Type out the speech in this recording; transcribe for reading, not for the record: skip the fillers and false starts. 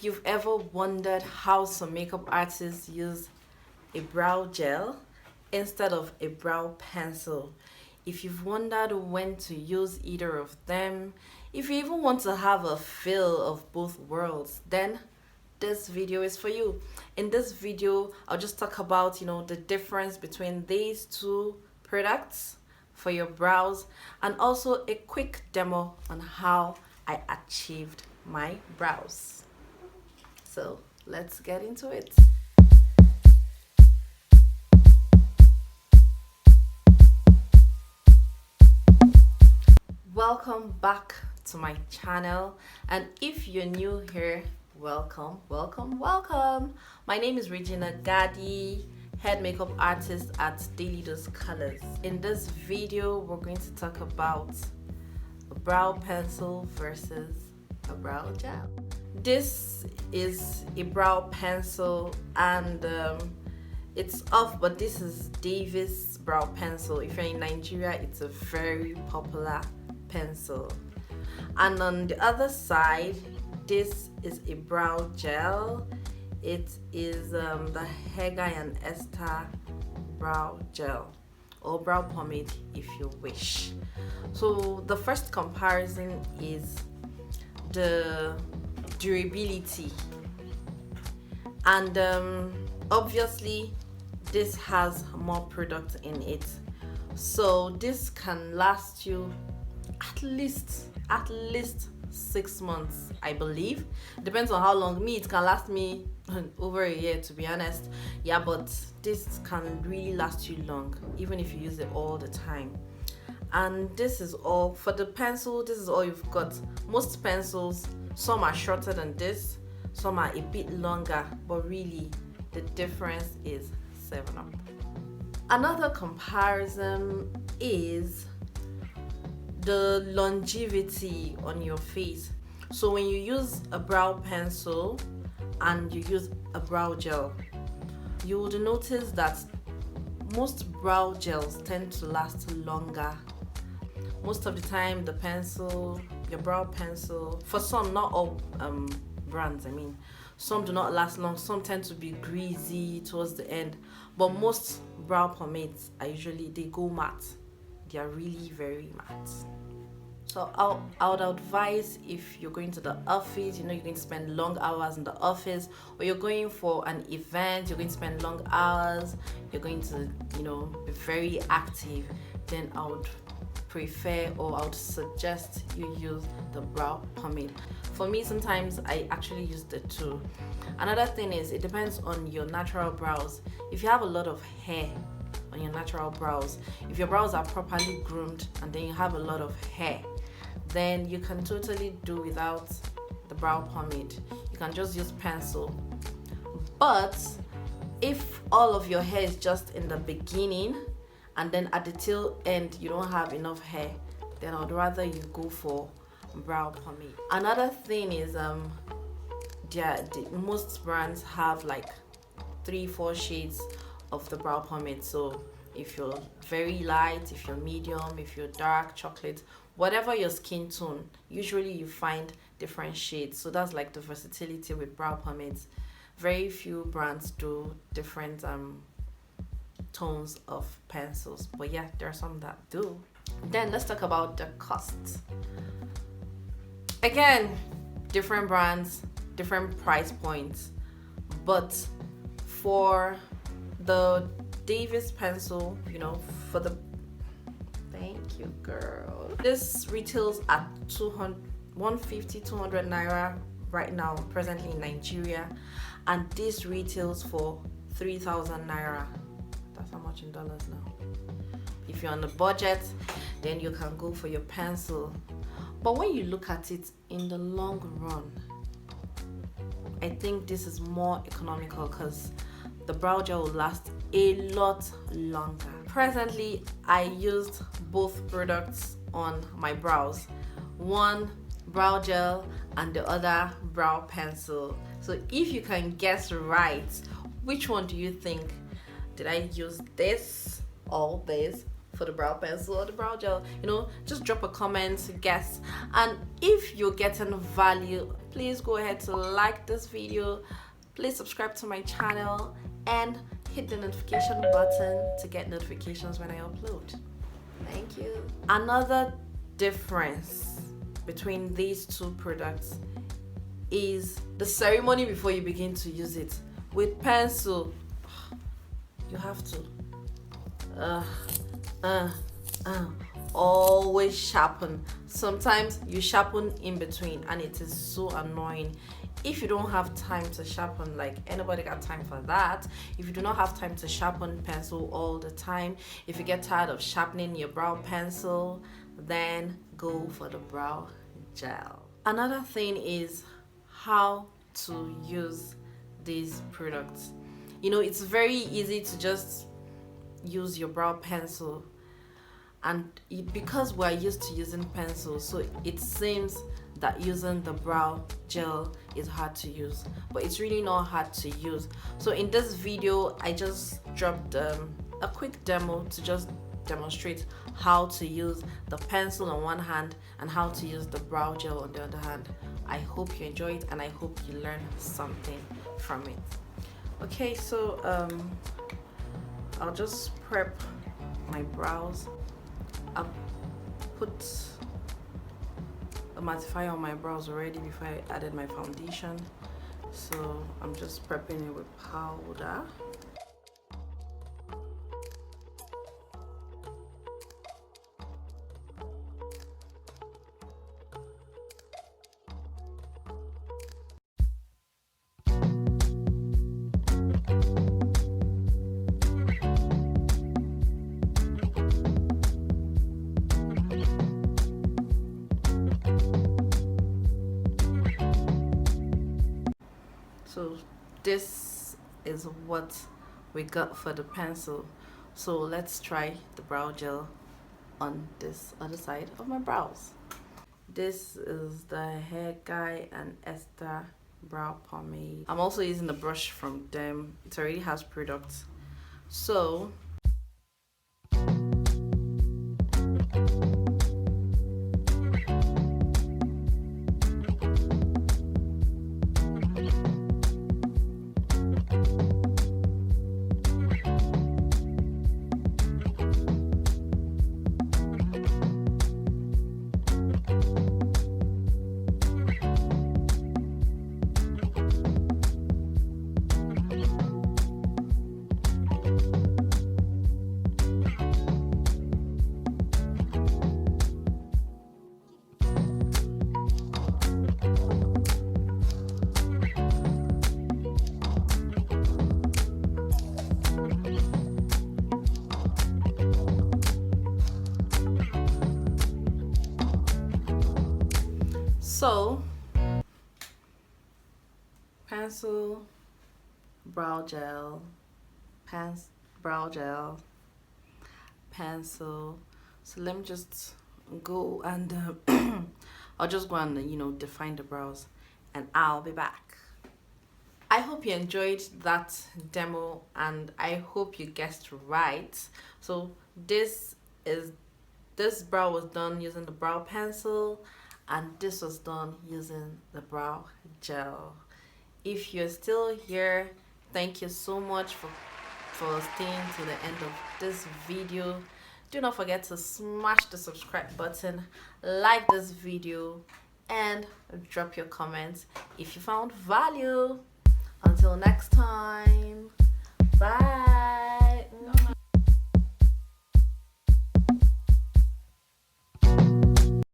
you've ever wondered how some makeup artists use a brow gel instead of a brow pencil, if you've wondered when to use either of them, if you even want to have a feel of both worlds, then this video is for you. In this video, I'll just talk about, the difference between these two products for your brows, and also a quick demo on how I achieved my brows. So let's get into it. Welcome back to my channel, and if you're new here, welcome. My name is Regina Gadi, head makeup artist at Daily Dose Colors. In this video, we're going to talk about a brow pencil versus a brow gel. This is a brow pencil, and it's off, but this is Davis brow pencil. If you're in Nigeria, it's a very popular pencil. And on the other side, this is a brow gel. It is the Hegai and Esther brow gel, or brow pomade if you wish. So the first comparison is the durability, and obviously this has more product in it, so this can last you at least 6 months, I believe. Depends on how long. It can last me over a year, to be honest. Yeah, but this can really last you long, even if you use it all the time. And this is all for the pencil. This is all you've got. Most pencils, some are shorter than this, some are a bit longer, but really the difference is 7-Up. Another comparison is the longevity on your face. So when you use a brow pencil and you use a brow gel, you would notice that most brow gels tend to last longer. Most of the time, the pencil, your brow pencil, for some, not all brands, some do not last long. Some tend to be greasy towards the end, but most brow pomades they go matte. They are really very matte. So I would advise, if you're going to the office, you're going to spend long hours in the office, or you're going for an event, you're going to spend long hours, you're going to be very active, then I would prefer, or I would suggest you use the brow pomade. For me, sometimes I actually use the two. Another thing is, it depends on your natural brows. If you have a lot of hair on your natural brows, if your brows are properly groomed and then you have a lot of hair, then you can totally do without the brow pomade. You can just use pencil. But if all of your hair is just in the beginning and then at the tail end you don't have enough hair, then I'd rather you go for brow pomade. Another thing is most brands have like 3-4 shades of the brow pomade. So if you're very light, if you're medium, if you're dark, chocolate, whatever your skin tone, usually you find different shades. So that's like the versatility with brow pomades. Very few brands do different tones of pencils, but yeah, there are some that do. Then let's talk about the cost. Again, different brands, different price points, but for the Davis pencil, for the thank you, girl, this retails at 150, 200 naira right now, presently in Nigeria, and this retails for 3,000 naira. That's how much in dollars now. If you're on a budget, then you can go for your pencil. But when you look at it in the long run, I think this is more economical because the brow gel will last a lot longer. Presently, I used both products on my brows. One brow gel and the other brow pencil. So if you can guess right, which one do you think? Did I use this or this for the brow pencil or the brow gel? Just drop a comment, guess. And if you're getting value, please go ahead to like this video, please subscribe to my channel, and hit the notification button to get notifications when I upload. Thank you. Another difference between these two products is the ceremony before you begin to use it. With pencil, you have to always sharpen. Sometimes you sharpen in between and it is so annoying. If you don't have time to sharpen, like anybody got time for that, if you do not have time to sharpen pencil all the time, if you get tired of sharpening your brow pencil, then go for the brow gel. Another thing is how to use these products. You know, it's very easy to just use your brow pencil, and because we're used to using pencils, so it seems that using the brow gel is hard to use, but it's really not hard to use. So in this video I just dropped a quick demo to just demonstrate how to use the pencil on one hand and how to use the brow gel on the other hand. I hope you enjoy it and I hope you learn something from it. Okay, so I'll just prep my brows. I'll put a mattifier on my brows already before I added my foundation, so I'm just prepping it with powder. So this is what we got for the pencil. So let's try the brow gel on this other side of my brows. This is the Hegai and Esther brow pomade. I'm also using the brush from them. It already has products. So pencil, brow gel, brow gel, pencil. So let me just go and I'll just go and define the brows, and I'll be back. I hope you enjoyed that demo and I hope you guessed right. So this brow was done using the brow pencil and this was done using the brow gel. If you're still here, thank you so much for staying to the end of this video. Do not forget to smash the subscribe button, like this video, and drop your comments if you found value. Until next time, bye.